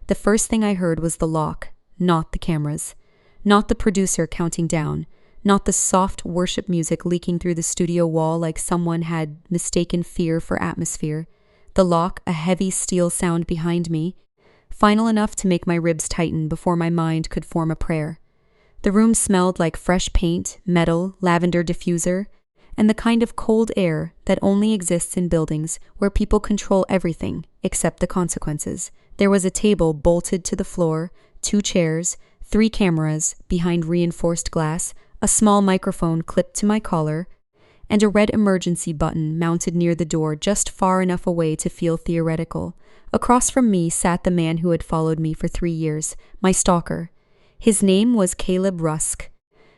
The first thing I heard was the lock, not the cameras. Not the producer counting down. Not the soft worship music leaking through the studio wall like someone had mistaken fear for atmosphere. The lock, a heavy steel sound behind me, final enough to make my ribs tighten before my mind could form a prayer. The room smelled like fresh paint, metal, lavender diffuser, and the kind of cold air that only exists in buildings where people control everything except the consequences. There was a table bolted to the floor, 2 chairs, 3 cameras behind reinforced glass, a small microphone clipped to my collar, and a red emergency button mounted near the door just far enough away to feel theoretical. Across from me sat the man who had followed me for 3 years, my stalker. His name was Caleb Rusk,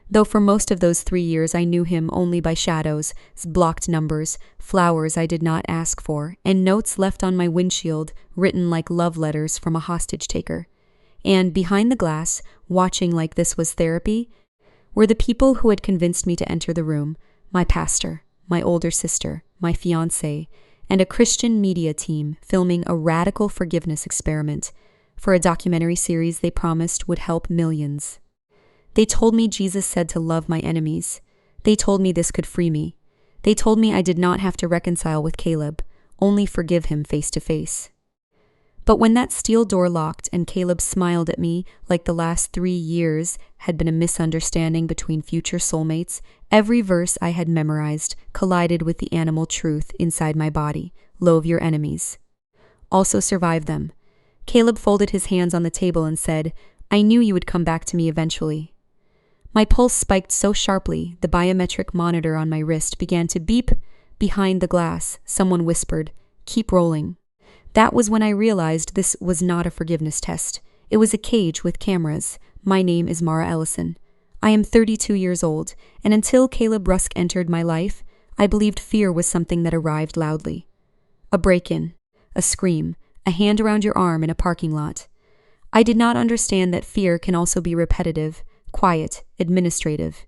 though for most of those 3 years I knew him only by shadows, blocked numbers, flowers I did not ask for, and notes left on my windshield written like love letters from a hostage taker. And behind the glass, watching like this was therapy, were the people who had convinced me to enter the room: my pastor, my older sister, my fiancé, and a Christian media team filming a radical forgiveness experiment for a documentary series they promised would help millions. They told me Jesus said to love my enemies. They told me this could free me. They told me I did not have to reconcile with Caleb, only forgive him face to face. But when that steel door locked and Caleb smiled at me like the last 3 years had been a misunderstanding between future soulmates, every verse I had memorized collided with the animal truth inside my body: loathe your enemies. Also survive them. Caleb folded his hands on the table and said, "I knew you would come back to me eventually." My pulse spiked so sharply, the biometric monitor on my wrist began to beep. Behind the glass, someone whispered, "Keep rolling." That was when I realized this was not a forgiveness test. It was a cage with cameras. My name is Mara Ellison. I am 32 years old, and until Caleb Rusk entered my life, I believed fear was something that arrived loudly. A break-in, a scream, a hand around your arm in a parking lot. I did not understand that fear can also be repetitive, quiet, administrative.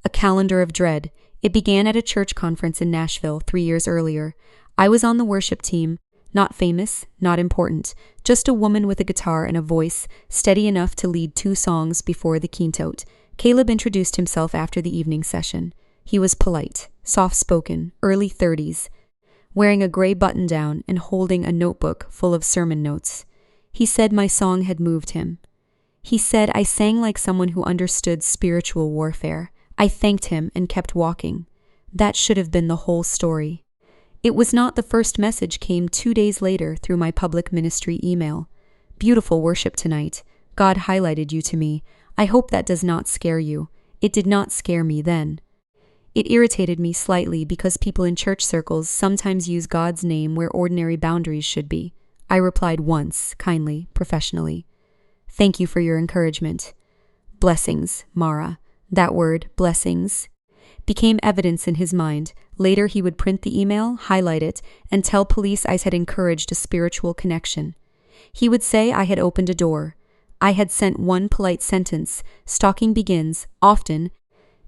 A calendar of dread. It began at a church conference in Nashville 3 years earlier. I was on the worship team. Not famous, not important, just a woman with a guitar and a voice steady enough to lead 2 songs before the quintet. Caleb introduced himself after the evening session. He was polite, soft-spoken, early 30s, wearing a gray button-down and holding a notebook full of sermon notes. He said my song had moved him. He said I sang like someone who understood spiritual warfare. I thanked him and kept walking. That should have been the whole story. It was not. The first message came 2 days later through my public ministry email. "Beautiful worship tonight. God highlighted you to me. I hope that does not scare you." It did not scare me then. It irritated me slightly because people in church circles sometimes use God's name where ordinary boundaries should be. I replied once, kindly, professionally. "Thank you for your encouragement." Blessings, Mara. That word, blessings, became evidence in his mind. Later he would print the email, highlight it, and tell police I had encouraged a spiritual connection. He would say I had opened a door. I had sent one polite sentence. Stalking begins, often,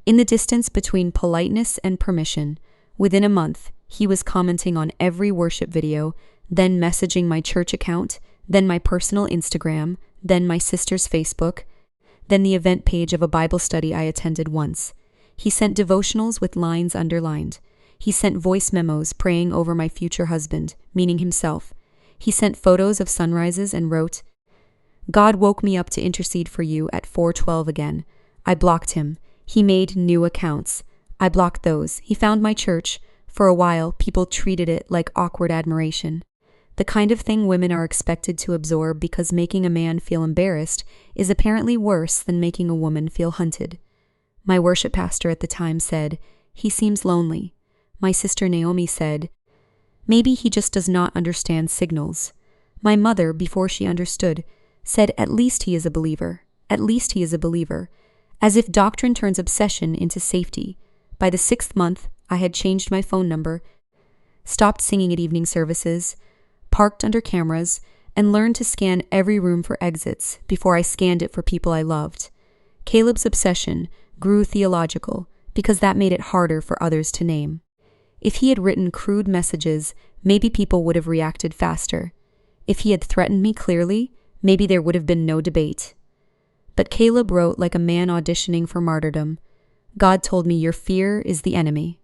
in the distance between politeness and permission. Within a month, he was commenting on every worship video, then messaging my church account, then my personal Instagram, then my sister's Facebook, then the event page of a Bible study I attended once. He sent devotionals with lines underlined. He sent voice memos praying over my future husband, meaning himself. He sent photos of sunrises and wrote, "God woke me up to intercede for you at 4:12 again." I blocked him. He made new accounts. I blocked those. He found my church. For a while, people treated it like awkward admiration. The kind of thing women are expected to absorb because making a man feel embarrassed is apparently worse than making a woman feel hunted. My worship pastor at the time said, "He seems lonely." My sister Naomi said, "Maybe he just does not understand signals." My mother, before she understood, said, "At least he is a believer. At least he is a believer." As if doctrine turns obsession into safety. By the 6th month, I had changed my phone number, stopped singing at evening services, parked under cameras, and learned to scan every room for exits before I scanned it for people I loved. Caleb's obsession grew theological because that made it harder for others to name. If he had written crude messages, maybe people would have reacted faster. If he had threatened me clearly, maybe there would have been no debate. But Caleb wrote like a man auditioning for martyrdom. God told me, your fear is the enemy.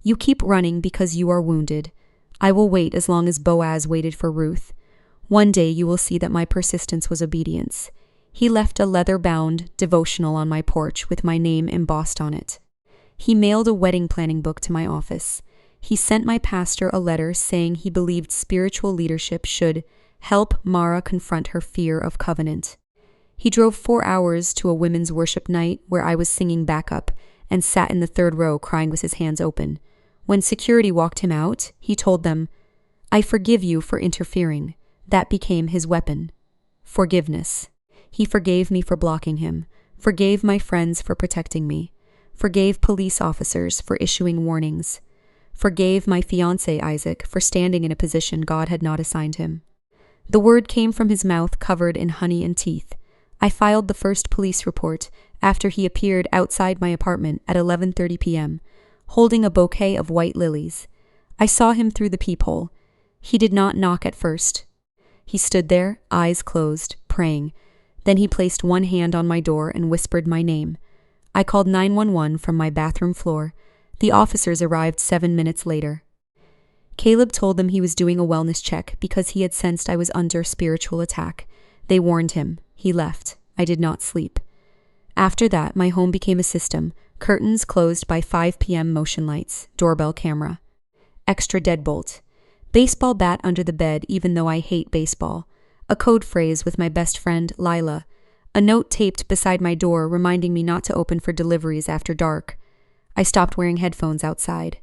You keep running because you are wounded. I will wait as long as Boaz waited for Ruth. One day you will see that my persistence was obedience. He left a leather-bound devotional on my porch with my name embossed on it. He mailed a wedding planning book to my office. He sent my pastor a letter saying he believed spiritual leadership should help Mara confront her fear of covenant. He drove 4 hours to a women's worship night where I was singing backup and sat in the third row crying with his hands open. When security walked him out, he told them, I forgive you for interfering. That became his weapon. Forgiveness. He forgave me for blocking him, forgave my friends for protecting me, forgave police officers for issuing warnings, forgave my fiancé Isaac for standing in a position God had not assigned him. The word came from his mouth covered in honey and teeth. I filed the first police report after he appeared outside my apartment at 11:30 p.m., holding a bouquet of white lilies. I saw him through the peephole. He did not knock at first. He stood there, eyes closed, praying. Then he placed one hand on my door and whispered my name. I called 911 from my bathroom floor. The officers arrived 7 minutes later. Caleb told them he was doing a wellness check because he had sensed I was under spiritual attack. They warned him. He left. I did not sleep. After that, my home became a system. Curtains closed by 5 p.m. motion lights, doorbell camera. Extra deadbolt. Baseball bat under the bed even though I hate baseball. A code phrase with my best friend, Lila. A note taped beside my door reminding me not to open for deliveries after dark. I stopped wearing headphones outside.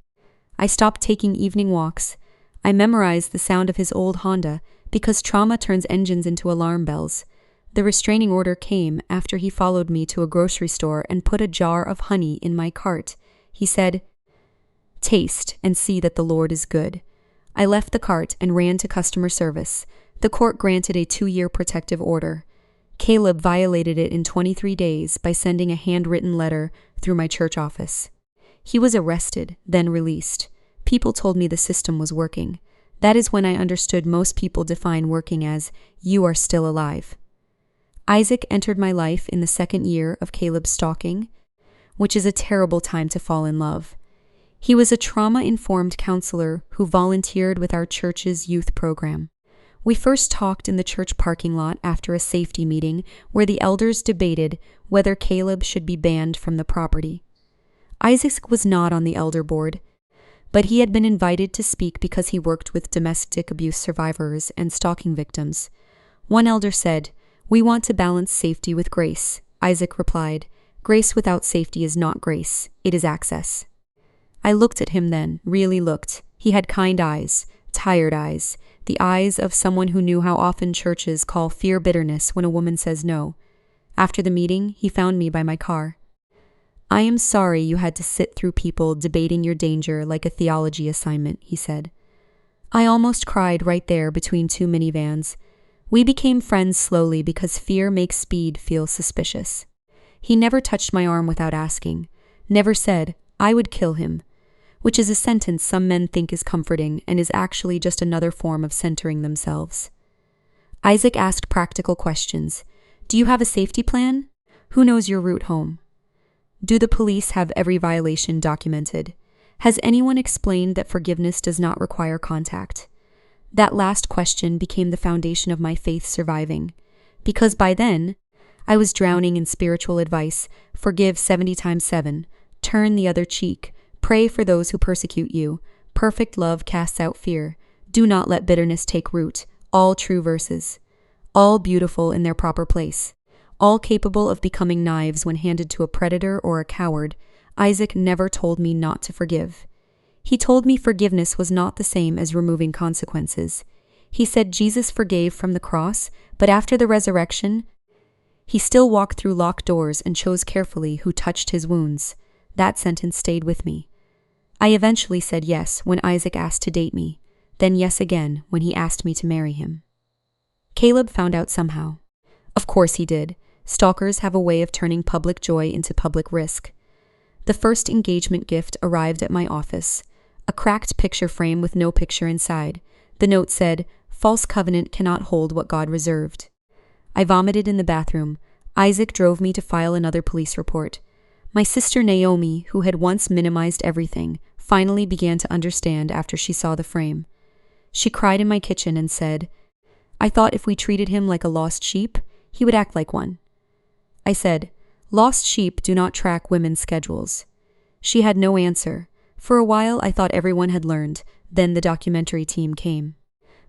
I stopped taking evening walks. I memorized the sound of his old Honda because trauma turns engines into alarm bells. The restraining order came after he followed me to a grocery store and put a jar of honey in my cart. He said, "Taste and see that the Lord is good." I left the cart and ran to customer service. The court granted a 2-year protective order. Caleb violated it in 23 days by sending a handwritten letter through my church office. He was arrested, then released. People told me the system was working. That is when I understood most people define working as, you are still alive. Isaac entered my life in the 2nd year of Caleb's stalking, which is a terrible time to fall in love. He was a trauma-informed counselor who volunteered with our church's youth program. We first talked in the church parking lot after a safety meeting where the elders debated whether Caleb should be banned from the property. Isaac was not on the elder board, but he had been invited to speak because he worked with domestic abuse survivors and stalking victims. One elder said, "We want to balance safety with grace." Isaac replied, "Grace without safety is not grace, it is access." I looked at him then, really looked. He had kind eyes, tired eyes, the eyes of someone who knew how often churches call fear bitterness when a woman says no. After the meeting, he found me by my car. "I am sorry you had to sit through people debating your danger like a theology assignment," he said. I almost cried right there between 2 minivans. We became friends slowly because fear makes speed feel suspicious. He never touched my arm without asking, never said, "I would kill him," which is a sentence some men think is comforting and is actually just another form of centering themselves. Isaac asked practical questions. Do you have a safety plan? Who knows your route home? Do the police have every violation documented? Has anyone explained that forgiveness does not require contact? That last question became the foundation of my faith surviving, because by then, I was drowning in spiritual advice: forgive 70 times 7, turn the other cheek, pray for those who persecute you, perfect love casts out fear, do not let bitterness take root, all true verses, all beautiful in their proper place, all capable of becoming knives when handed to a predator or a coward. Isaac never told me not to forgive. He told me forgiveness was not the same as removing consequences. He said Jesus forgave from the cross, but after the resurrection, he still walked through locked doors and chose carefully who touched his wounds. That sentence stayed with me. I eventually said yes when Isaac asked to date me, then yes again when he asked me to marry him. Caleb found out somehow. Of course he did. Stalkers have a way of turning public joy into public risk. The first engagement gift arrived at my office. A cracked picture frame with no picture inside. The note said, "False covenant cannot hold what God reserved." I vomited in the bathroom. Isaac drove me to file another police report. My sister Naomi, who had once minimized everything, finally began to understand after she saw the frame. She cried in my kitchen and said, "I thought if we treated him like a lost sheep, he would act like one." I said, "Lost sheep do not track women's schedules." She had no answer. For a while, I thought everyone had learned. Then the documentary team came.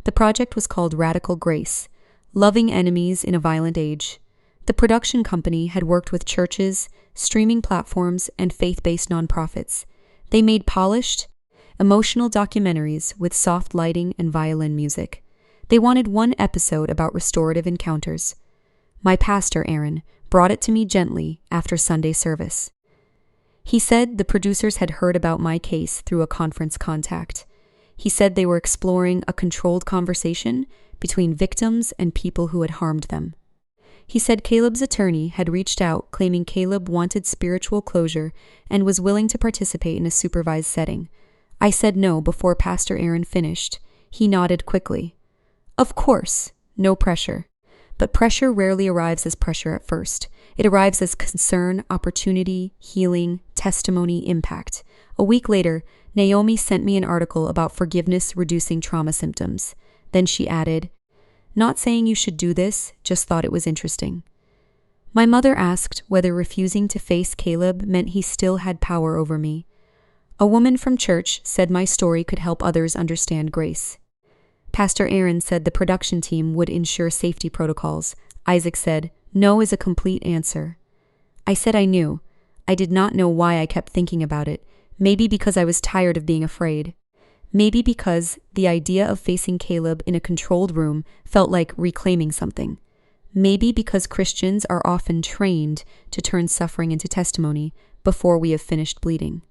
The project was called Radical Grace, Loving Enemies in a Violent Age. The production company had worked with churches, streaming platforms, and faith-based nonprofits. They made polished, emotional documentaries with soft lighting and violin music. They wanted one episode about restorative encounters. My pastor, Aaron, brought it to me gently after Sunday service. He said the producers had heard about my case through a conference contact. He said they were exploring a controlled conversation between victims and people who had harmed them. He said Caleb's attorney had reached out claiming Caleb wanted spiritual closure and was willing to participate in a supervised setting. I said no before Pastor Aaron finished. He nodded quickly. Of course, no pressure. But pressure rarely arrives as pressure at first. It arrives as concern, opportunity, healing, testimony, impact. A week later, Naomi sent me an article about forgiveness reducing trauma symptoms. Then she added, "Not saying you should do this, just thought it was interesting." My mother asked whether refusing to face Caleb meant he still had power over me. A woman from church said my story could help others understand grace. Pastor Aaron said the production team would ensure safety protocols. Isaac said, "No is a complete answer." I said I knew. I did not know why I kept thinking about it. Maybe because I was tired of being afraid. Maybe because the idea of facing Caleb in a controlled room felt like reclaiming something. Maybe because Christians are often trained to turn suffering into testimony before we have finished bleeding.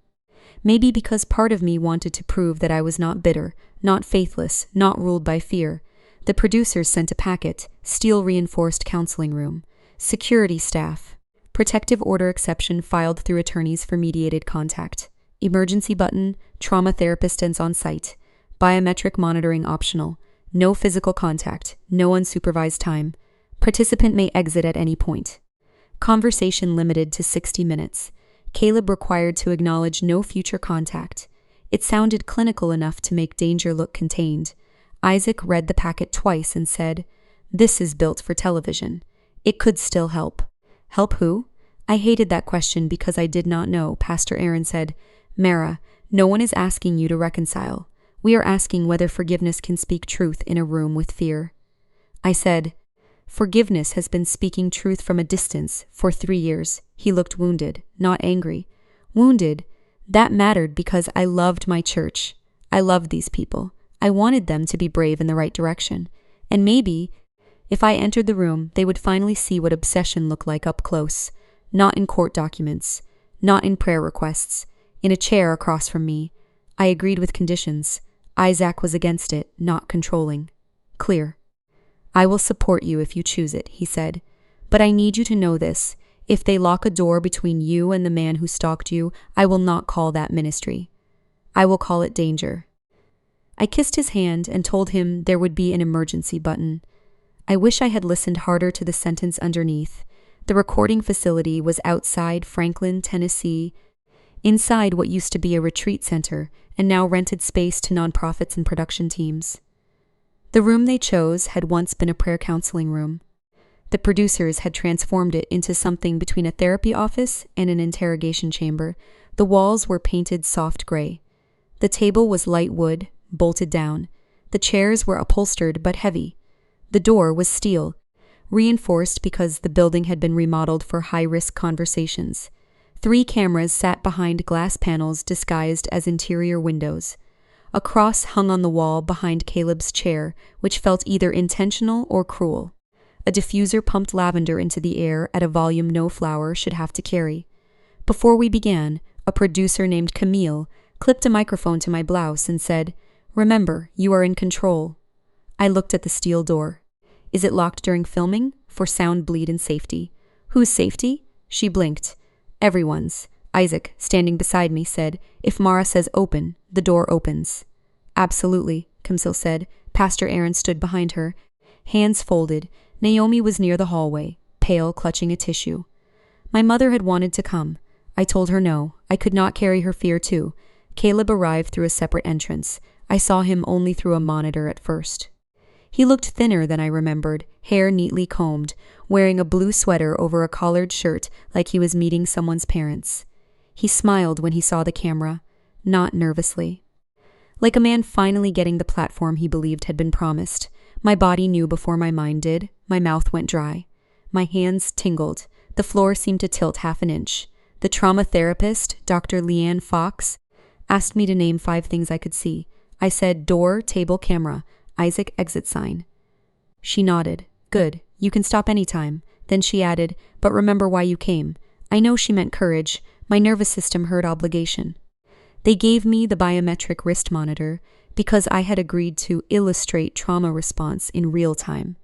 Maybe because part of me wanted to prove that I was not bitter, not faithless, not ruled by fear. The producers sent a packet, steel-reinforced counseling room, security staff, protective order exception filed through attorneys for mediated contact, emergency button, trauma therapist on site, biometric monitoring optional, no physical contact, no unsupervised time. Participant may exit at any point. Conversation limited to 60 minutes. Caleb required to acknowledge no future contact. It sounded clinical enough to make danger look contained. Isaac read the packet twice and said, "This is built for television. It could still help." Help who? I hated that question because I did not know. Pastor Aaron said, "Mara, no one is asking you to reconcile. We are asking whether forgiveness can speak truth in a room with fear." I said, "Forgiveness has been speaking truth from a distance for 3 years. He looked wounded, not angry. Wounded. That mattered because I loved my church. I loved these people. I wanted them to be brave in the right direction. And maybe, if I entered the room, they would finally see what obsession looked like up close. Not in court documents. Not in prayer requests. In a chair across from me. I agreed with conditions. Isaac was against it, not controlling. Clear. "I will support you if you choose it," he said. "But I need you to know this. If they lock a door between you and the man who stalked you, I will not call that ministry. I will call it danger." I kissed his hand and told him there would be an emergency button. I wish I had listened harder to the sentence underneath. The recording facility was outside Franklin, Tennessee, inside what used to be a retreat center and now rented space to nonprofits and production teams. The room they chose had once been a prayer counseling room. The producers had transformed it into something between a therapy office and an interrogation chamber. The walls were painted soft gray. The table was light wood, bolted down. The chairs were upholstered but heavy. The door was steel, reinforced because the building had been remodeled for high-risk conversations. 3 cameras sat behind glass panels disguised as interior windows. A cross hung on the wall behind Caleb's chair, which felt either intentional or cruel. A diffuser pumped lavender into the air at a volume no flower should have to carry. Before we began, a producer named Camille clipped a microphone to my blouse and said, "Remember, you are in control." I looked at the steel door. "Is it locked during filming? For sound bleed and safety." "Whose safety?" She blinked. "Everyone's." Isaac, standing beside me, said, "If Mara says open, the door opens." "Absolutely," Camille said. Pastor Aaron stood behind her, hands folded, Naomi was near the hallway, pale, clutching a tissue. My mother had wanted to come. I told her no. I could not carry her fear too. Caleb arrived through a separate entrance. I saw him only through a monitor at first. He looked thinner than I remembered, hair neatly combed, wearing a blue sweater over a collared shirt like he was meeting someone's parents. He smiled when he saw the camera, not nervously. Like a man finally getting the platform he believed had been promised. My body knew before my mind did. My mouth went dry. My hands tingled. The floor seemed to tilt half an inch. The trauma therapist, Dr. Leanne Fox, asked me to name 5 things I could see. I said door, table, camera, Isaac exit sign. She nodded. Good, you can stop anytime. Then she added, but remember why you came. I know she meant courage. My nervous system heard obligation. They gave me the biometric wrist monitor because I had agreed to illustrate trauma response in real time.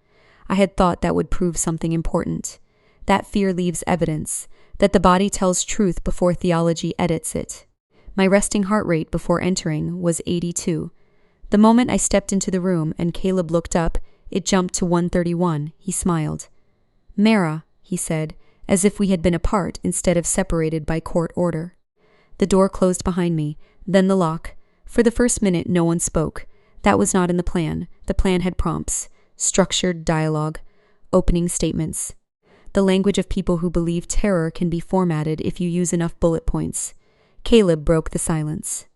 I had thought that would prove something important. That fear leaves evidence, that the body tells truth before theology edits it. My resting heart rate before entering was 82. The moment I stepped into the room and Caleb looked up, it jumped to 131. He smiled. Mara, he said, as if we had been apart instead of separated by court order. The door closed behind me, then the lock. For the first minute, no one spoke. That was not in the plan. The plan had prompts, structured dialogue, opening statements. The language of people who believe terror can be formatted if you use enough bullet points. Caleb broke the silence.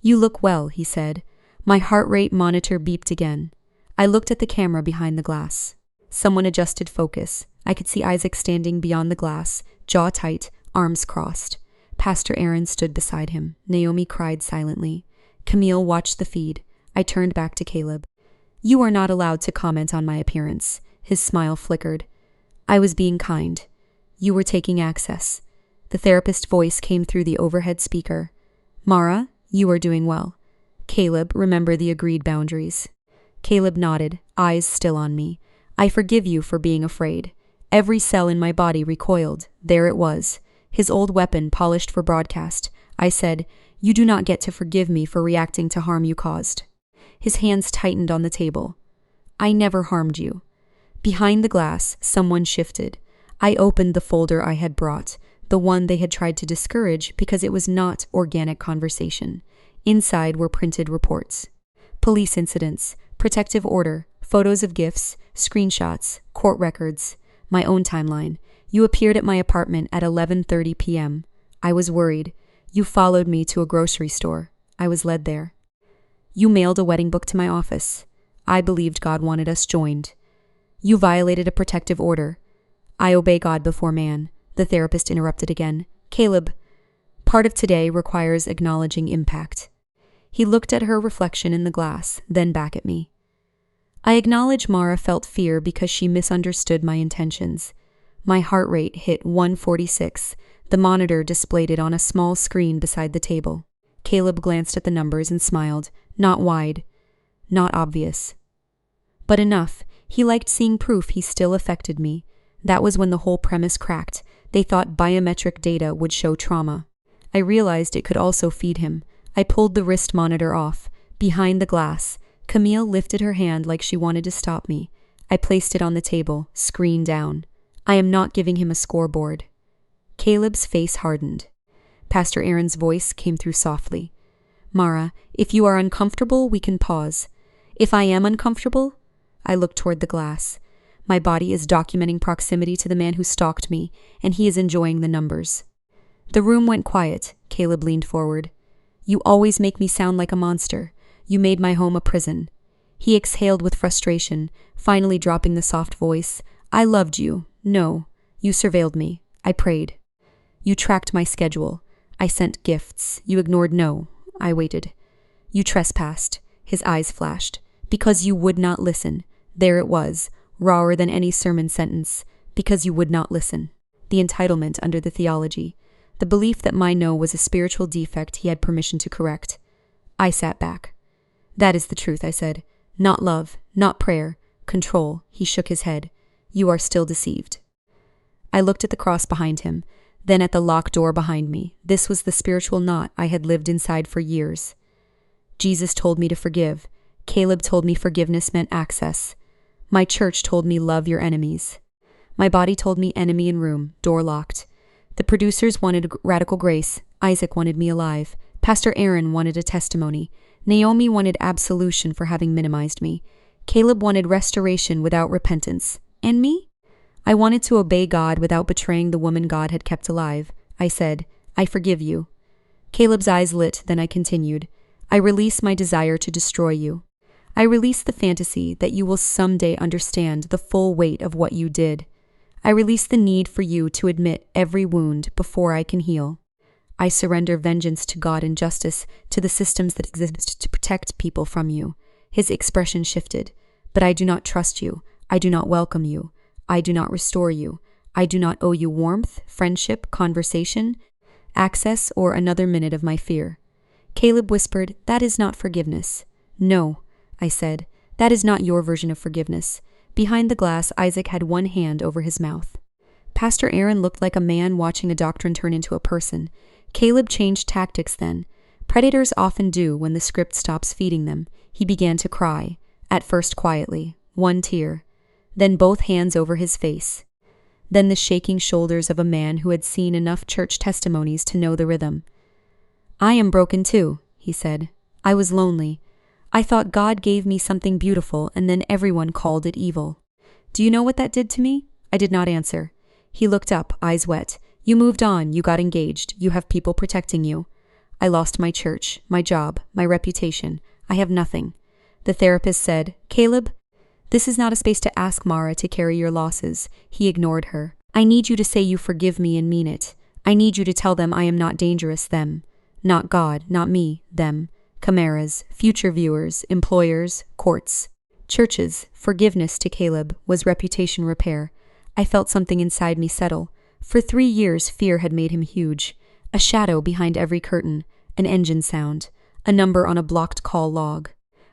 You look well, he said. My heart rate monitor beeped again. I looked at the camera behind the glass. Someone adjusted focus. I could see Isaac standing beyond the glass, jaw tight, arms crossed. Pastor Aaron stood beside him. Naomi cried silently. Camille watched the feed. I turned back to Caleb. You are not allowed to comment on my appearance. His smile flickered. I was being kind. You were taking access. The therapist's voice came through the overhead speaker. Mara, you are doing well. Caleb, remember the agreed boundaries. Caleb nodded, eyes still on me. I forgive you for being afraid. Every cell in my body recoiled. There it was. His old weapon polished for broadcast. I said, You do not get to forgive me for reacting to harm you caused. His hands tightened on the table. I never harmed you. Behind the glass, someone shifted. I opened the folder I had brought, the one they had tried to discourage because it was not organic conversation. Inside were printed reports. Police incidents, protective order, photos of gifts, screenshots, court records, my own timeline. You appeared at my apartment at 11:30 p.m. I was worried. You followed me to a grocery store. I was led there. You mailed a wedding book to my office. I believed God wanted us joined. You violated a protective order. I obey God before man. The therapist interrupted again. Caleb, part of today requires acknowledging impact. He looked at her reflection in the glass, then back at me. I acknowledge Mara felt fear because she misunderstood my intentions. My heart rate hit 146. The monitor displayed it on a small screen beside the table. Caleb glanced at the numbers and smiled. Not wide. Not obvious. But enough. He liked seeing proof he still affected me. That was when the whole premise cracked. They thought biometric data would show trauma. I realized it could also feed him. I pulled the wrist monitor off. Behind the glass, Camille lifted her hand like she wanted to stop me. I placed it on the table, screen down. I am not giving him a scoreboard. Caleb's face hardened. Pastor Aaron's voice came through softly. Mara, if you are uncomfortable, we can pause. If I am uncomfortable, I looked toward the glass. My body is documenting proximity to the man who stalked me, and he is enjoying the numbers. The room went quiet. Caleb leaned forward. You always make me sound like a monster. You made my home a prison. He exhaled with frustration, finally dropping the soft voice. I loved you. No. You surveilled me. I prayed. You tracked my schedule. I sent gifts. You ignored no. I waited. You trespassed. His eyes flashed. Because you would not listen. There it was, rawer than any sermon sentence. Because you would not listen. The entitlement under the theology. The belief that my no was a spiritual defect he had permission to correct. I sat back. That is the truth, I said. Not love, not prayer. Control. He shook his head. You are still deceived. I looked at the cross behind him, then at the locked door behind me. This was the spiritual knot I had lived inside for years. Jesus told me to forgive. Caleb told me forgiveness meant access. My church told me love your enemies. My body told me enemy in room, door locked. The producers wanted radical grace. Isaac wanted me alive. Pastor Aaron wanted a testimony. Naomi wanted absolution for having minimized me. Caleb wanted restoration without repentance. And me? I wanted to obey God without betraying the woman God had kept alive. I said, I forgive you. Caleb's eyes lit, then I continued. I release my desire to destroy you. I release the fantasy that you will someday understand the full weight of what you did. I release the need for you to admit every wound before I can heal. I surrender vengeance to God and justice, to the systems that exist to protect people from you. His expression shifted. But I do not trust you. I do not welcome you. I do not restore you. I do not owe you warmth, friendship, conversation, access, or another minute of my fear. Caleb whispered, that is not forgiveness. No, I said, that is not your version of forgiveness. Behind the glass, Isaac had one hand over his mouth. Pastor Aaron looked like a man watching a doctrine turn into a person. Caleb changed tactics then. Predators often do when the script stops feeding them. He began to cry, at first quietly, one tear, then both hands over his face. Then the shaking shoulders of a man who had seen enough church testimonies to know the rhythm. I am broken too, he said. I was lonely. I thought God gave me something beautiful and then everyone called it evil. Do you know what that did to me? I did not answer. He looked up, eyes wet. You moved on, you got engaged, you have people protecting you. I lost my church, my job, my reputation. I have nothing. The therapist said, Caleb, this is not a space to ask Mara to carry your losses. He ignored her. I need you to say you forgive me and mean it. I need you to tell them I am not dangerous, them. Not God, not me, them. Chimeras, future viewers, employers, courts. Churches, forgiveness to Caleb was reputation repair. I felt something inside me settle. For 3 years, fear had made him huge. A shadow behind every curtain, an engine sound, a number on a blocked call log.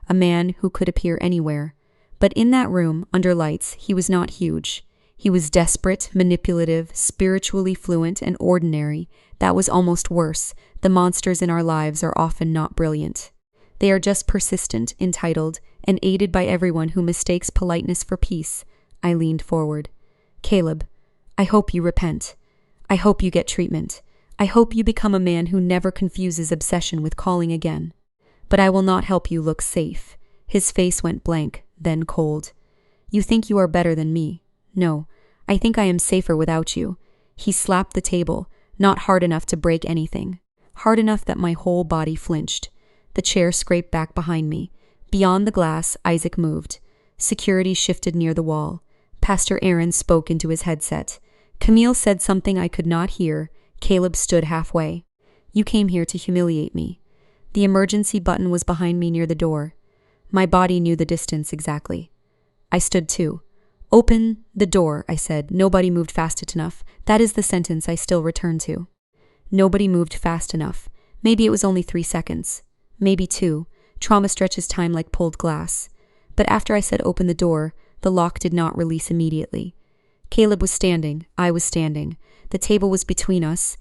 A man who could appear anywhere. But in that room, under lights, he was not huge. He was desperate, manipulative, spiritually fluent, and ordinary. That was almost worse. The monsters in our lives are often not brilliant. They are just persistent, entitled, and aided by everyone who mistakes politeness for peace. I leaned forward. Caleb, I hope you repent. I hope you get treatment. I hope you become a man who never confuses obsession with calling again. But I will not help you look safe. His face went blank, then cold. You think you are better than me. No, I think I am safer without you. He slapped the table, not hard enough to break anything. Hard enough that my whole body flinched. The chair scraped back behind me. Beyond the glass, Isaac moved. Security shifted near the wall. Pastor Aaron spoke into his headset. Camille said something I could not hear. Caleb stood halfway. You came here to humiliate me. The emergency button was behind me near the door. My body knew the distance exactly. I stood too. Open the door, I said. Nobody moved fast enough. That is the sentence I still return to. Nobody moved fast enough. Maybe it was only 3 seconds. Maybe 2. Trauma stretches time like pulled glass. But after I said open the door, the lock did not release immediately. Caleb was standing. I was standing. The table was between us.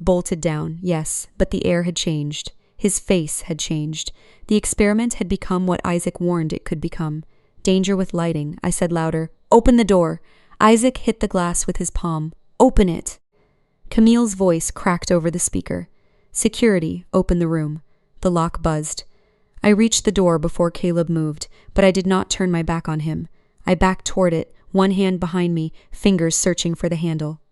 Bolted down, yes, but the air had changed. His face had changed. The experiment had become what Isaac warned it could become. Danger with lighting. I said louder, open the door. Isaac hit the glass with his palm. Open it. Camille's voice cracked over the speaker. Security, open the room. The lock buzzed. I reached the door before Caleb moved, but I did not turn my back on him. I backed toward it, one hand behind me, fingers searching for the handle.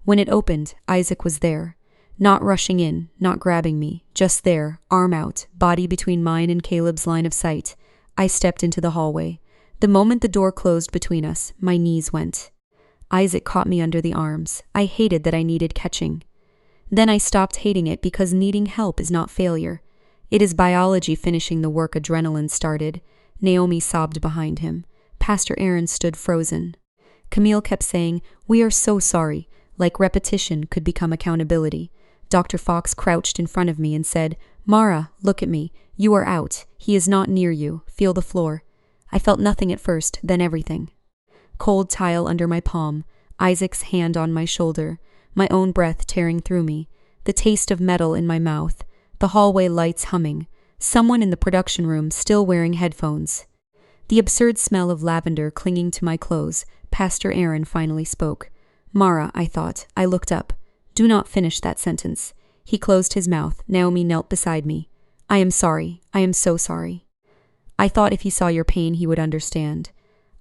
When it opened, Isaac was there. Not rushing in, not grabbing me, just there, arm out, body between mine and Caleb's line of sight. I stepped into the hallway. The moment the door closed between us, my knees went. Isaac caught me under the arms. I hated that I needed catching. Then I stopped hating it because needing help is not failure. It is biology finishing the work adrenaline started. Naomi sobbed behind him. Pastor Aaron stood frozen. Camille kept saying, "We are so sorry," like repetition could become accountability. Dr. Fox crouched in front of me and said, "Mara, look at me. You are out. He is not near you. Feel the floor." I felt nothing at first, then everything. Cold tile under my palm, Isaac's hand on my shoulder, my own breath tearing through me, the taste of metal in my mouth, the hallway lights humming, someone in the production room still wearing headphones. The absurd smell of lavender clinging to my clothes. Pastor Aaron finally spoke. Mara, I thought. I looked up. Do not finish that sentence. He closed his mouth. Naomi knelt beside me. I am sorry. I am so sorry. I thought if he saw your pain, he would understand.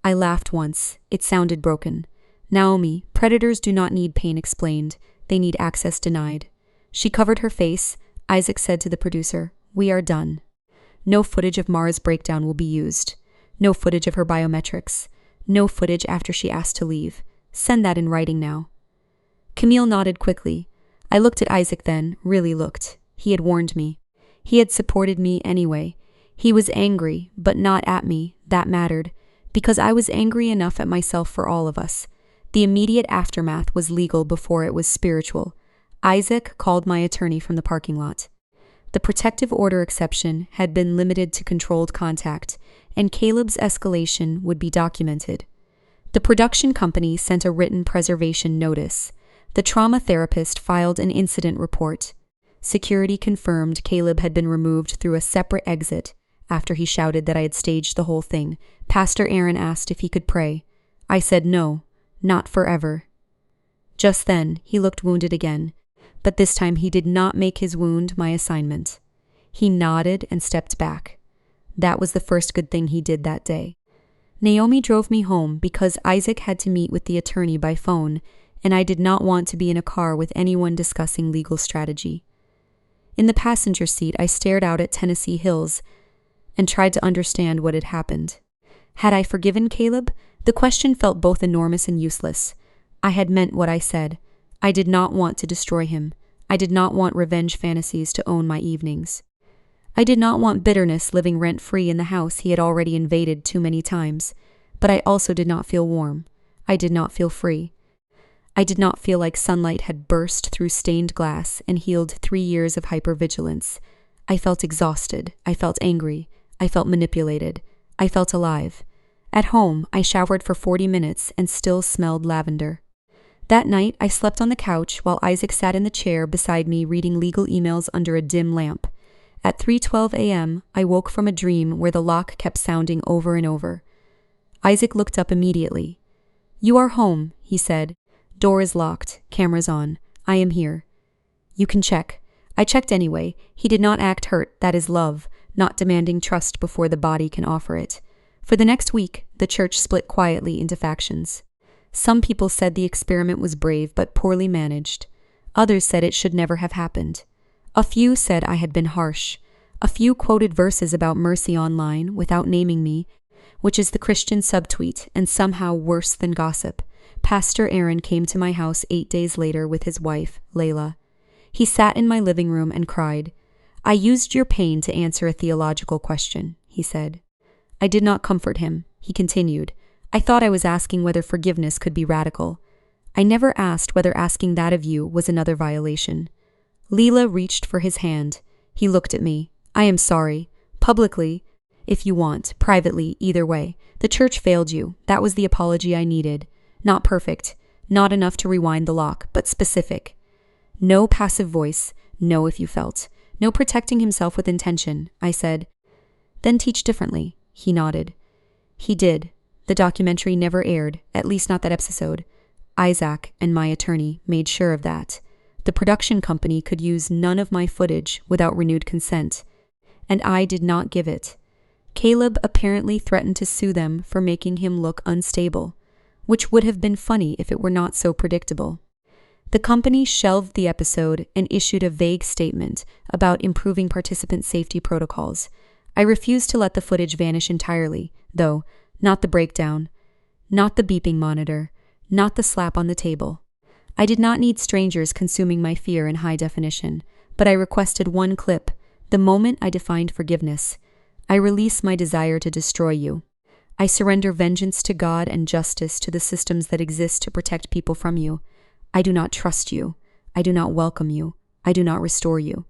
I laughed once. It sounded broken. Naomi, predators do not need pain explained. They need access denied. She covered her face. Isaac said to the producer, We are done. No footage of Mara's breakdown will be used. No footage of her biometrics. No footage after she asked to leave. Send that in writing now. Camille nodded quickly. I looked at Isaac then, really looked. He had warned me. He had supported me anyway. He was angry, but not at me. That mattered, because I was angry enough at myself for all of us. The immediate aftermath was legal before it was spiritual. Isaac called my attorney from the parking lot. The protective order exception had been limited to controlled contact, and Caleb's escalation would be documented. The production company sent a written preservation notice. The trauma therapist filed an incident report. Security confirmed Caleb had been removed through a separate exit after he shouted that I had staged the whole thing. Pastor Aaron asked if he could pray. I said no, not forever. Just then, he looked wounded again, but this time he did not make his wound my assignment. He nodded and stepped back. That was the first good thing he did that day. Naomi drove me home because Isaac had to meet with the attorney by phone, and I did not want to be in a car with anyone discussing legal strategy. In the passenger seat, I stared out at Tennessee hills and tried to understand what had happened. Had I forgiven Caleb? The question felt both enormous and useless. I had meant what I said. I did not want to destroy him. I did not want revenge fantasies to own my evenings. I did not want bitterness living rent-free in the house he had already invaded too many times. But I also did not feel warm. I did not feel free. I did not feel like sunlight had burst through stained glass and healed 3 years of hypervigilance. I felt exhausted. I felt angry. I felt manipulated. I felt alive. At home, I showered for 40 minutes and still smelled lavender. That night, I slept on the couch while Isaac sat in the chair beside me reading legal emails under a dim lamp. At 3:12 a.m., I woke from a dream where the lock kept sounding over and over. Isaac looked up immediately. You are home, he said. Door is locked, cameras on. I am here. You can check. I checked anyway. He did not act hurt, that is love, not demanding trust before the body can offer it. For the next week, the church split quietly into factions. Some people said the experiment was brave but poorly managed. Others said it should never have happened. A few said I had been harsh. A few quoted verses about mercy online without naming me, which is the Christian subtweet and somehow worse than gossip. Pastor Aaron came to my house 8 days later with his wife, Layla. He sat in my living room and cried. I used your pain to answer a theological question, he said. I did not comfort him. He continued. I thought I was asking whether forgiveness could be radical. I never asked whether asking that of you was another violation. Leela reached for his hand. He looked at me. I am sorry. Publicly, if you want, privately, either way. The church failed you. That was the apology I needed. Not perfect, not enough to rewind the lock, but specific. No passive voice, no if you felt. No protecting himself with intention, I said. Then teach differently, he nodded. He did. The documentary never aired, at least not that episode. Isaac and my attorney made sure of that. The production company could use none of my footage without renewed consent, and I did not give it. Caleb apparently threatened to sue them for making him look unstable, which would have been funny if it were not so predictable. The company shelved the episode and issued a vague statement about improving participant safety protocols. I refused to let the footage vanish entirely, though, not the breakdown, not the beeping monitor, not the slap on the table. I did not need strangers consuming my fear in high definition, but I requested one clip, the moment I defined forgiveness. I release my desire to destroy you. I surrender vengeance to God and justice to the systems that exist to protect people from you. I do not trust you. I do not welcome you. I do not restore you.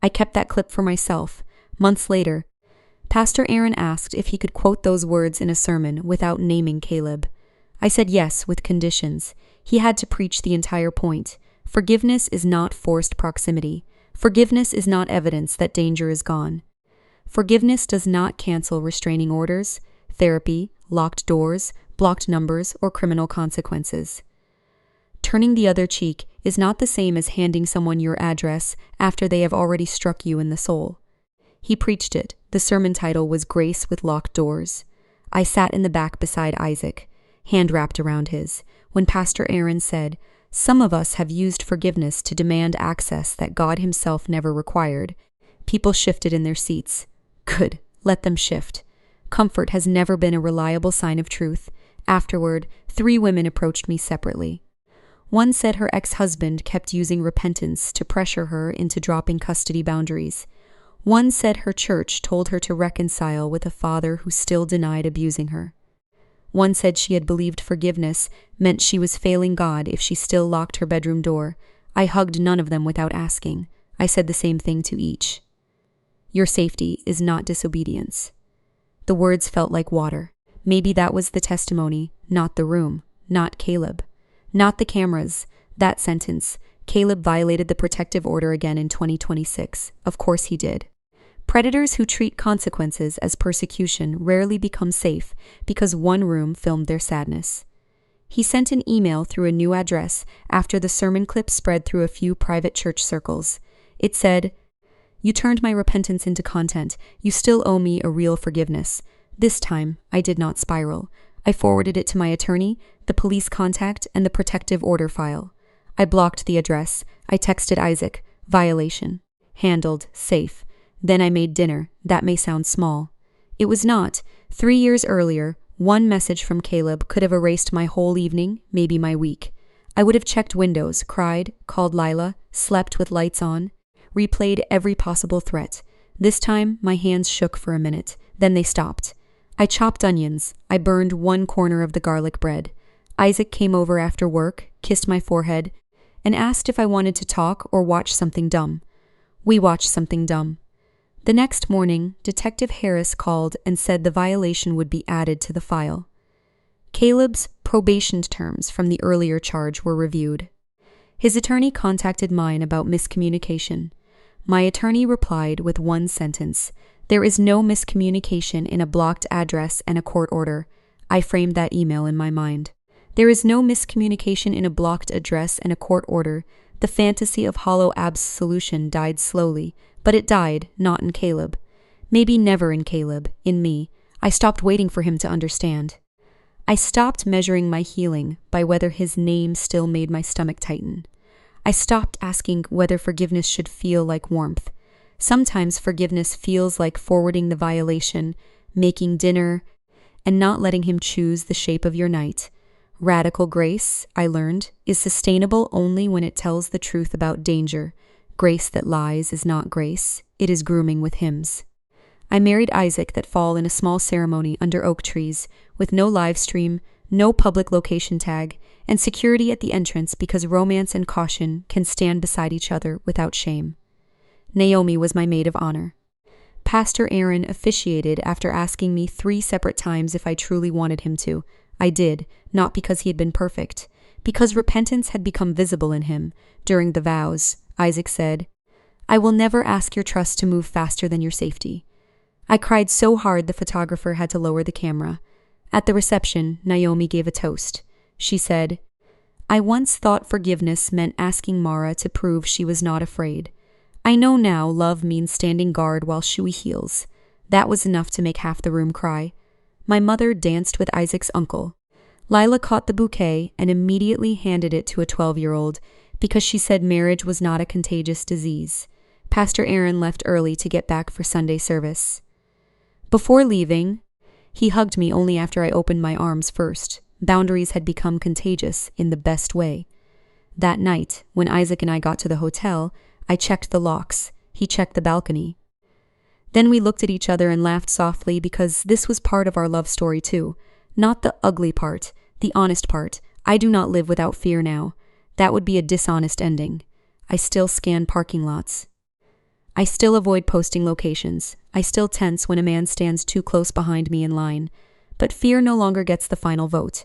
I kept that clip for myself. Months later, Pastor Aaron asked if he could quote those words in a sermon without naming Caleb. I said yes, with conditions. He had to preach the entire point. Forgiveness is not forced proximity. Forgiveness is not evidence that danger is gone. Forgiveness does not cancel restraining orders. therapy, locked doors, blocked numbers, or criminal consequences. Turning the other cheek is not the same as handing someone your address after they have already struck you in the soul. He preached it. The sermon title was Grace with Locked Doors. I sat in the back beside Isaac, hand wrapped around his, when Pastor Aaron said, "Some of us have used forgiveness to demand access that God himself never required." People shifted in their seats. Good, let them shift. Comfort has never been a reliable sign of truth. Afterward, 3 women approached me separately. One said her ex-husband kept using repentance to pressure her into dropping custody boundaries. One said her church told her to reconcile with a father who still denied abusing her. One said she had believed forgiveness meant she was failing God if she still locked her bedroom door. I hugged none of them without asking. I said the same thing to each. Your safety is not disobedience. The words felt like water. Maybe that was the testimony, not the room, not Caleb. Not the cameras. That sentence. Caleb violated the protective order again in 2026. Of course he did. Predators who treat consequences as persecution rarely become safe because one room filmed their sadness. He sent an email through a new address after the sermon clip spread through a few private church circles. It said, "You turned my repentance into content. You still owe me a real forgiveness." This time, I did not spiral. I forwarded it to my attorney, the police contact, and the protective order file. I blocked the address. I texted Isaac, "Violation. Handled. Safe." Then I made dinner. That may sound small. It was not. 3 years earlier, one message from Caleb could have erased my whole evening, maybe my week. I would have checked windows, cried, called Lila, slept with lights on, replayed every possible threat. This time, my hands shook for a minute. Then they stopped. I chopped onions. I burned one corner of the garlic bread. Isaac came over after work, kissed my forehead, and asked if I wanted to talk or watch something dumb. We watched something dumb. The next morning, Detective Harris called and said the violation would be added to the file. Caleb's probation terms from the earlier charge were reviewed. His attorney contacted mine about miscommunication. My attorney replied with one sentence, "There is no miscommunication in a blocked address and a court order." I framed that email in my mind. There is no miscommunication in a blocked address and a court order. The fantasy of hollow absolution died slowly, but it died, not in Caleb. Maybe never in Caleb, in me. I stopped waiting for him to understand. I stopped measuring my healing by whether his name still made my stomach tighten. I stopped asking whether forgiveness should feel like warmth. Sometimes forgiveness feels like forwarding the violation, making dinner, and not letting him choose the shape of your night. Radical grace, I learned, is sustainable only when it tells the truth about danger. Grace that lies is not grace, it is grooming with hymns. I married Isaac that fall in a small ceremony under oak trees, with no live stream, no public location tag, and security at the entrance because romance and caution can stand beside each other without shame. Naomi was my maid of honor. Pastor Aaron officiated after asking me 3 separate times if I truly wanted him to. I did, not because he had been perfect, because repentance had become visible in him. During the vows, Isaac said, "I will never ask your trust to move faster than your safety." I cried so hard the photographer had to lower the camera. At the reception, Naomi gave a toast. She said, "I once thought forgiveness meant asking Mara to prove she was not afraid. I know now love means standing guard while Shui heals." That was enough to make half the room cry. My mother danced with Isaac's uncle. Lila caught the bouquet and immediately handed it to a 12-year-old because she said marriage was not a contagious disease. Pastor Aaron left early to get back for Sunday service. Before leaving, he hugged me only after I opened my arms first. Boundaries had become contagious in the best way. That night, when Isaac and I got to the hotel, I checked the locks. He checked the balcony. Then we looked at each other and laughed softly because this was part of our love story too. Not the ugly part, the honest part. I do not live without fear now. That would be a dishonest ending. I still scan parking lots. I still avoid posting locations. I still tense when a man stands too close behind me in line. But fear no longer gets the final vote.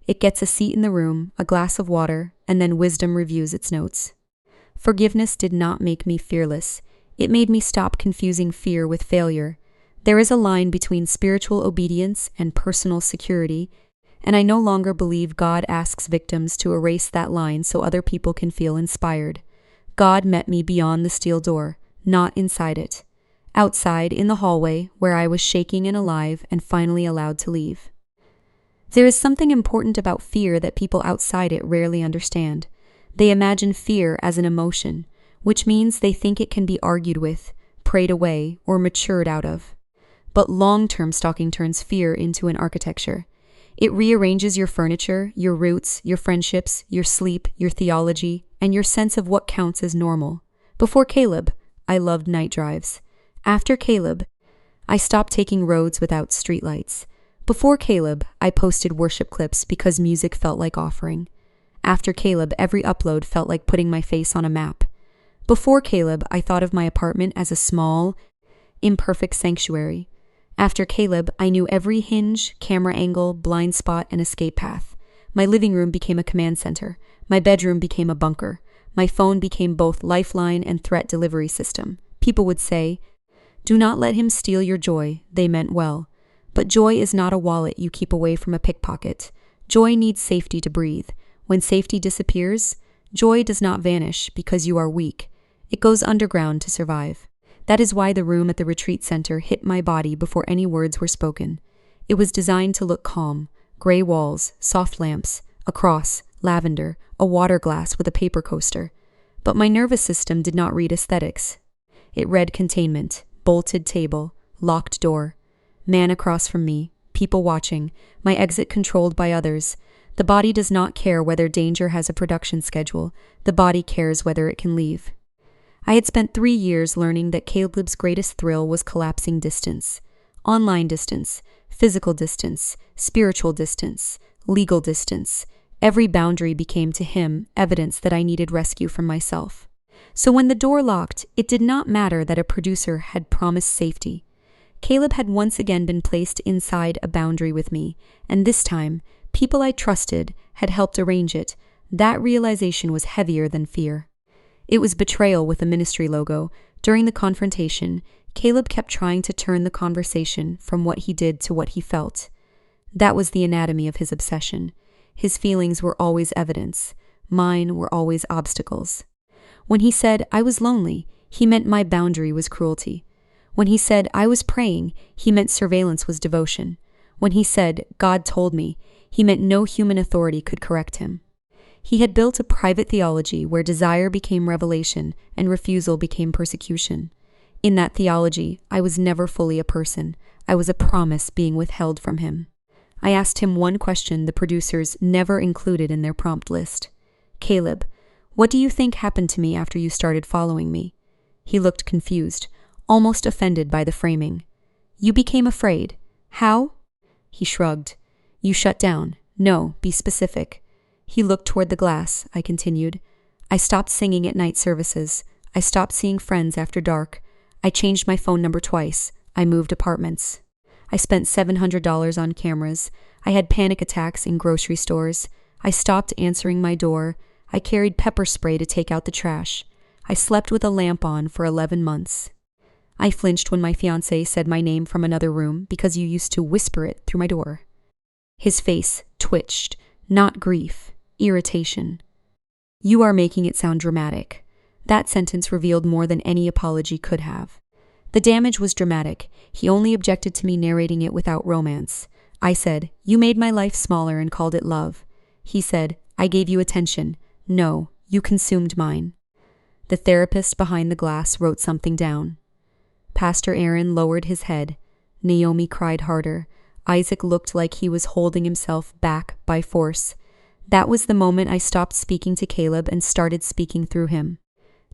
It gets a seat in the room, a glass of water, and then wisdom reviews its notes. Forgiveness did not make me fearless. It made me stop confusing fear with failure. There is a line between spiritual obedience and personal security, and I no longer believe God asks victims to erase that line so other people can feel inspired. God met me beyond the steel door, not inside it. Outside, in the hallway, where I was shaking and alive and finally allowed to leave. There is something important about fear that people outside it rarely understand. They imagine fear as an emotion, which means they think it can be argued with, prayed away, or matured out of. But long-term stalking turns fear into an architecture. It rearranges your furniture, your roots, your friendships, your sleep, your theology, and your sense of what counts as normal. Before Caleb, I loved night drives. After Caleb, I stopped taking roads without streetlights. Before Caleb, I posted worship clips because music felt like offering. After Caleb, every upload felt like putting my face on a map. Before Caleb, I thought of my apartment as a small, imperfect sanctuary. After Caleb, I knew every hinge, camera angle, blind spot, and escape path. My living room became a command center. My bedroom became a bunker. My phone became both lifeline and threat delivery system. People would say, "Do not let him steal your joy." They meant well. But joy is not a wallet you keep away from a pickpocket. Joy needs safety to breathe. When safety disappears, joy does not vanish because you are weak. It goes underground to survive. That is why the room at the retreat center hit my body before any words were spoken. It was designed to look calm. Gray walls, soft lamps, a cross, lavender, a water glass with a paper coaster. But my nervous system did not read aesthetics. It read containment, bolted table, locked door, man across from me, people watching, my exit controlled by others. The body does not care whether danger has a production schedule. The body cares whether it can leave. I had spent 3 years learning that Caleb's greatest thrill was collapsing distance. Online distance, physical distance, spiritual distance, legal distance. Every boundary became to him evidence that I needed rescue from myself. So when the door locked, it did not matter that a producer had promised safety. Caleb had once again been placed inside a boundary with me, and this time, people I trusted had helped arrange it. That realization was heavier than fear. It was betrayal with a ministry logo. During the confrontation, Caleb kept trying to turn the conversation from what he did to what he felt. That was the anatomy of his obsession. His feelings were always evidence. Mine were always obstacles. When he said, "I was lonely," he meant my boundary was cruelty. When he said, "I was praying," he meant surveillance was devotion. When he said, "God told me," he meant no human authority could correct him. He had built a private theology where desire became revelation and refusal became persecution. In that theology, I was never fully a person. I was a promise being withheld from him. I asked him one question the producers never included in their prompt list. "Caleb, what do you think happened to me after you started following me?" He looked confused, almost offended by the framing. "You became afraid. How?" He shrugged. "You shut down. No, be specific." He looked toward the glass, I continued. "I stopped singing at night services. I stopped seeing friends after dark. I changed my phone number twice. I moved apartments. I spent $700 on cameras. I had panic attacks in grocery stores. I stopped answering my door. I carried pepper spray to take out the trash. I slept with a lamp on for 11 months. I flinched when my fiancé said my name from another room because you used to whisper it through my door." His face twitched, not grief. Irritation. "You are making it sound dramatic." That sentence revealed more than any apology could have. The damage was dramatic. He only objected to me narrating it without romance. I said, "You made my life smaller and called it love." He said, "I gave you attention." "No, you consumed mine." The therapist behind the glass wrote something down. Pastor Aaron lowered his head. Naomi cried harder. Isaac looked like he was holding himself back by force. That was the moment I stopped speaking to Caleb and started speaking through him.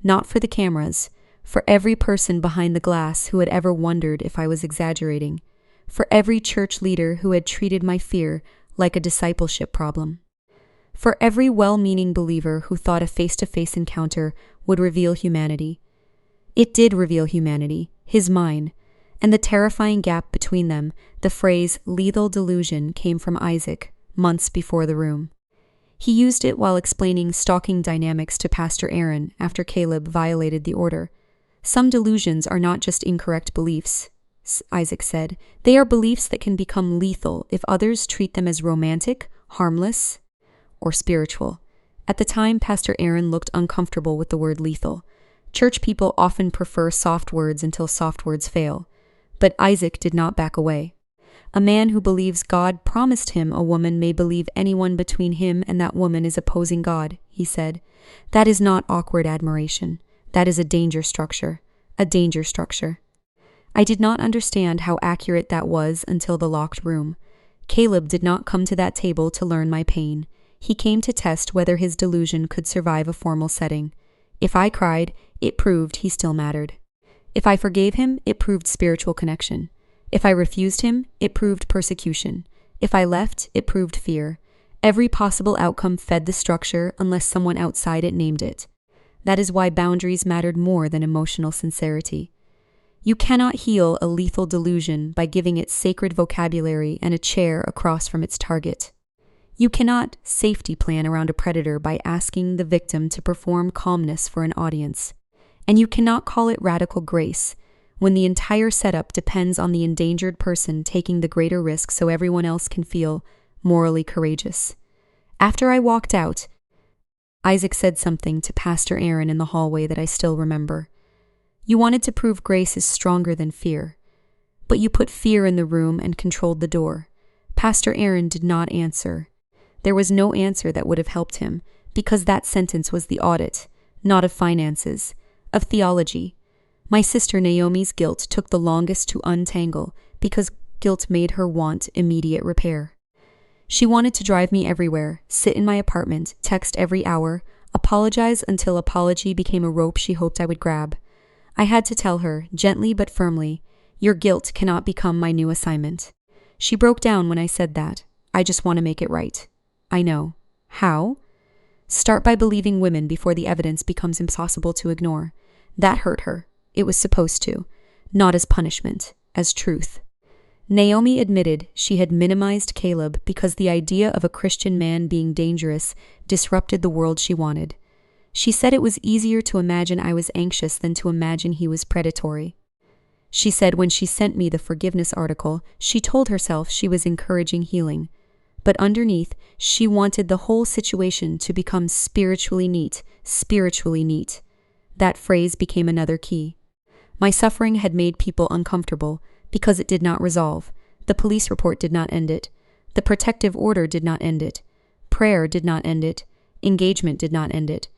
Not for the cameras, for every person behind the glass who had ever wondered if I was exaggerating, for every church leader who had treated my fear like a discipleship problem, for every well-meaning believer who thought a face-to-face encounter would reveal humanity. It did reveal humanity, his mine, and the terrifying gap between them, the phrase lethal delusion, came from Isaac, months before the room. He used it while explaining stalking dynamics to Pastor Aaron after Caleb violated the order. Some delusions are not just incorrect beliefs, Isaac said. They are beliefs that can become lethal if others treat them as romantic, harmless, or spiritual. At the time, Pastor Aaron looked uncomfortable with the word lethal. Church people often prefer soft words until soft words fail. But Isaac did not back away. A man who believes God promised him a woman may believe anyone between him and that woman is opposing God, he said. That is not awkward admiration. That is a danger structure. A danger structure. I did not understand how accurate that was until the locked room. Caleb did not come to that table to learn my pain. He came to test whether his delusion could survive a formal setting. If I cried, it proved he still mattered. If I forgave him, it proved spiritual connection. If I refused him, it proved persecution. If I left, it proved fear. Every possible outcome fed the structure unless someone outside it named it. That is why boundaries mattered more than emotional sincerity. You cannot heal a lethal delusion by giving it sacred vocabulary and a chair across from its target. You cannot safety plan around a predator by asking the victim to perform calmness for an audience. And you cannot call it radical grace when the entire setup depends on the endangered person taking the greater risk so everyone else can feel morally courageous. After I walked out, Isaac said something to Pastor Aaron in the hallway that I still remember. You wanted to prove grace is stronger than fear, but you put fear in the room and controlled the door. Pastor Aaron did not answer. There was no answer that would have helped him, because that sentence was the audit, not of finances, of theology. My sister Naomi's guilt took the longest to untangle, because guilt made her want immediate repair. She wanted to drive me everywhere, sit in my apartment, text every hour, apologize until apology became a rope she hoped I would grab. I had to tell her, gently but firmly, your guilt cannot become my new assignment. She broke down when I said that. I just want to make it right. I know. How? Start by believing women before the evidence becomes impossible to ignore. That hurt her. It was supposed to. Not as punishment, as truth. Naomi admitted she had minimized Caleb because the idea of a Christian man being dangerous disrupted the world she wanted. She said it was easier to imagine I was anxious than to imagine he was predatory. She said when she sent me the forgiveness article, she told herself she was encouraging healing. But underneath, she wanted the whole situation to become spiritually neat, spiritually neat. That phrase became another key. My suffering had made people uncomfortable because it did not resolve. The police report did not end it. The protective order did not end it. Prayer did not end it. Engagement did not end it.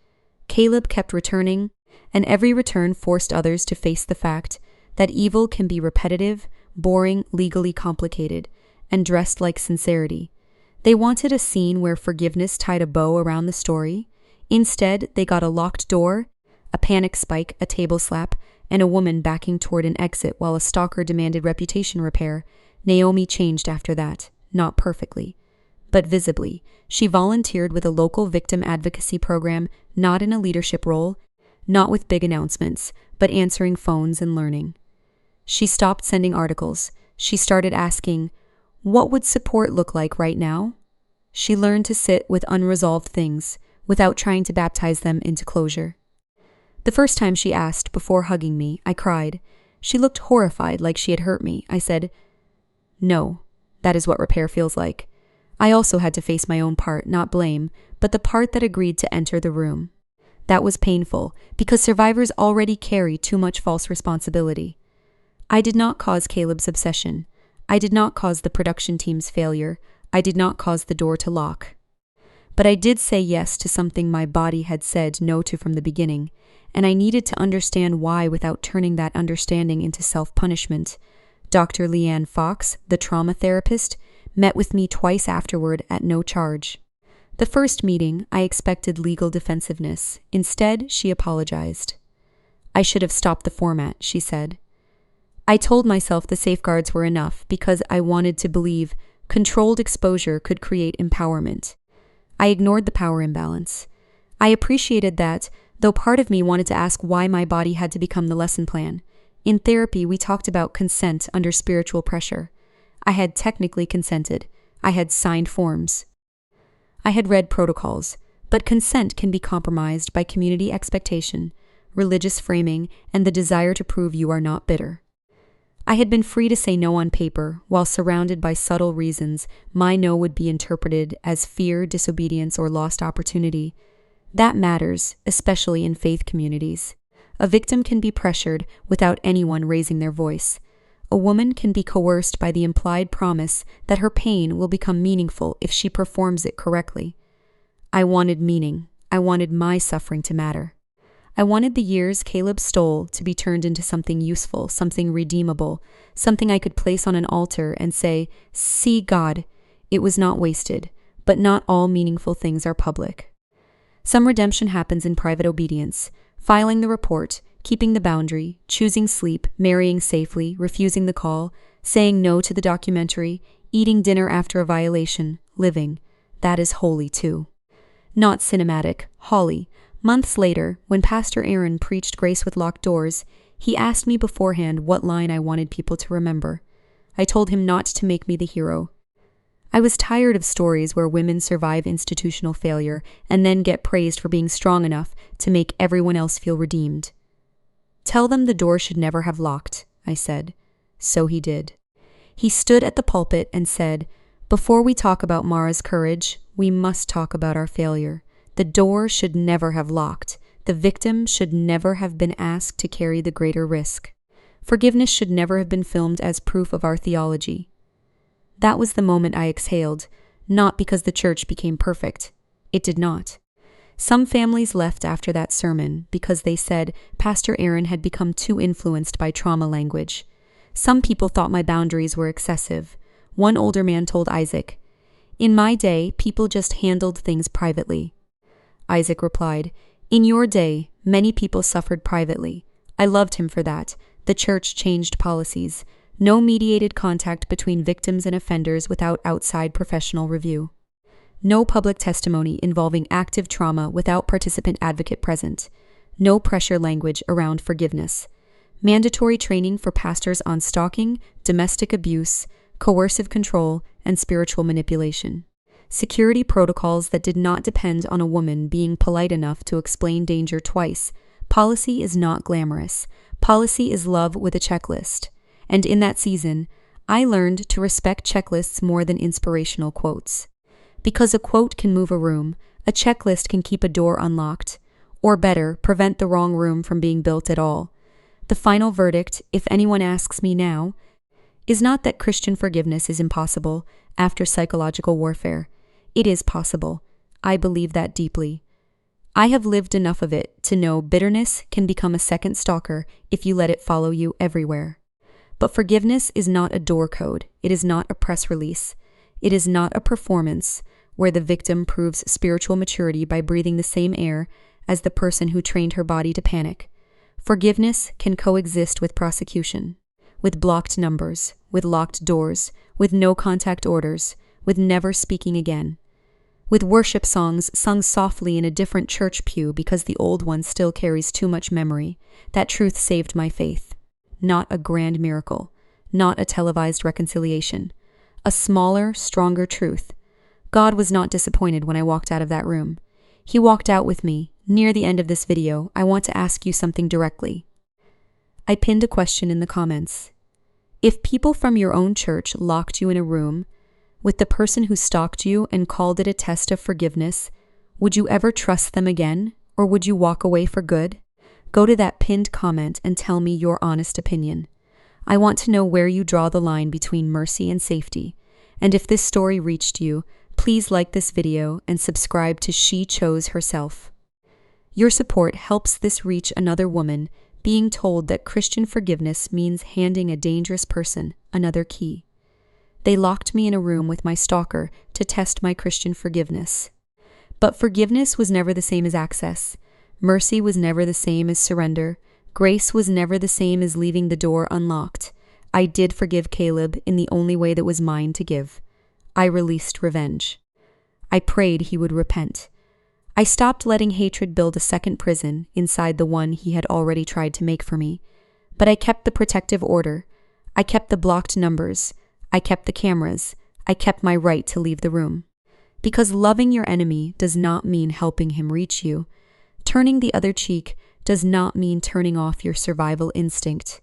Caleb kept returning, and every return forced others to face the fact that evil can be repetitive, boring, legally complicated, and dressed like sincerity. They wanted a scene where forgiveness tied a bow around the story. Instead, they got a locked door, a panic spike, a table slap, and a woman backing toward an exit while a stalker demanded reputation repair. Naomi changed after that, not perfectly, but visibly. She volunteered with a local victim advocacy program, not in a leadership role, not with big announcements, but answering phones and learning. She stopped sending articles. She started asking, what would support look like right now? She learned to sit with unresolved things without trying to baptize them into closure. The first time she asked, before hugging me, I cried. She looked horrified, like she had hurt me. I said, no, that is what repair feels like. I also had to face my own part, not blame, but the part that agreed to enter the room. That was painful, because survivors already carry too much false responsibility. I did not cause Caleb's obsession. I did not cause the production team's failure. I did not cause the door to lock. But I did say yes to something my body had said no to from the beginning, and I needed to understand why without turning that understanding into self-punishment. Dr. Leanne Fox, the trauma therapist, met with me twice afterward at no charge. The first meeting, I expected legal defensiveness. Instead, she apologized. I should have stopped the format, she said. I told myself the safeguards were enough because I wanted to believe controlled exposure could create empowerment. I ignored the power imbalance. I appreciated that, though part of me wanted to ask why my body had to become the lesson plan. In therapy, we talked about consent under spiritual pressure. I had technically consented. I had signed forms. I had read protocols, but consent can be compromised by community expectation, religious framing, and the desire to prove you are not bitter. I had been free to say no on paper, while surrounded by subtle reasons. My no would be interpreted as fear, disobedience, or lost opportunity. That matters, especially in faith communities. A victim can be pressured without anyone raising their voice. A woman can be coerced by the implied promise that her pain will become meaningful if she performs it correctly. I wanted meaning. I wanted my suffering to matter. I wanted the years Caleb stole to be turned into something useful, something redeemable, something I could place on an altar and say, "See, God, it was not wasted," but not all meaningful things are public. Some redemption happens in private obedience, filing the report, keeping the boundary, choosing sleep, marrying safely, refusing the call, saying no to the documentary, eating dinner after a violation, living. That is holy too. Not cinematic, holy. Months later, when Pastor Aaron preached Grace with Locked Doors, he asked me beforehand what line I wanted people to remember. I told him not to make me the hero. I was tired of stories where women survive institutional failure and then get praised for being strong enough to make everyone else feel redeemed. "Tell them the door should never have locked," I said. So he did. He stood at the pulpit and said, "Before we talk about Mara's courage, we must talk about our failure. The door should never have locked. The victim should never have been asked to carry the greater risk. Forgiveness should never have been filmed as proof of our theology." That was the moment I exhaled, not because the church became perfect. It did not. Some families left after that sermon because they said Pastor Aaron had become too influenced by trauma language. Some people thought my boundaries were excessive. One older man told Isaac, "In my day, people just handled things privately." Isaac replied, "In your day, many people suffered privately. I loved him for that. The church changed policies. No mediated contact between victims and offenders without outside professional review. No public testimony involving active trauma without participant advocate present. No pressure language around forgiveness. Mandatory training for pastors on stalking, domestic abuse, coercive control, and spiritual manipulation. Security protocols that did not depend on a woman being polite enough to explain danger twice. Policy is not glamorous. Policy is love with a checklist. And in that season, I learned to respect checklists more than inspirational quotes. Because a quote can move a room, a checklist can keep a door unlocked, or better, prevent the wrong room from being built at all. The final verdict, if anyone asks me now, is not that Christian forgiveness is impossible after psychological warfare. It is possible. I believe that deeply. I have lived enough of it to know bitterness can become a second stalker if you let it follow you everywhere. But forgiveness is not a door code. It is not a press release. It is not a performance where the victim proves spiritual maturity by breathing the same air as the person who trained her body to panic. Forgiveness can coexist with prosecution, with blocked numbers, with locked doors, with no contact orders, with never speaking again. With worship songs sung softly in a different church pew because the old one still carries too much memory. That truth saved my faith. Not a grand miracle, not a televised reconciliation. A smaller, stronger truth. God was not disappointed when I walked out of that room. He walked out with me. Near the end of this video, I want to ask you something directly. I pinned a question in the comments. If people from your own church locked you in a room with the person who stalked you and called it a test of forgiveness, would you ever trust them again, or would you walk away for good? Go to that pinned comment and tell me your honest opinion. I want to know where you draw the line between mercy and safety. And if this story reached you, please like this video and subscribe to She Chose Herself. Your support helps this reach another woman being told that Christian forgiveness means handing a dangerous person another key. They locked me in a room with my stalker to test my Christian forgiveness. But forgiveness was never the same as access. Mercy was never the same as surrender. Grace was never the same as leaving the door unlocked. I did forgive Caleb in the only way that was mine to give. I released revenge. I prayed he would repent. I stopped letting hatred build a second prison inside the one he had already tried to make for me. But I kept the protective order. I kept the blocked numbers. I kept the cameras. I kept my right to leave the room. Because loving your enemy does not mean helping him reach you. Turning the other cheek does not mean turning off your survival instinct.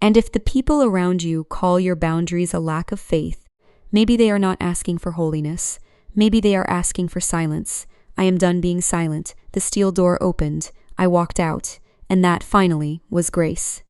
And if the people around you call your boundaries a lack of faith, maybe they are not asking for holiness. Maybe they are asking for silence. I am done being silent. The steel door opened. I walked out. And that, finally, was grace.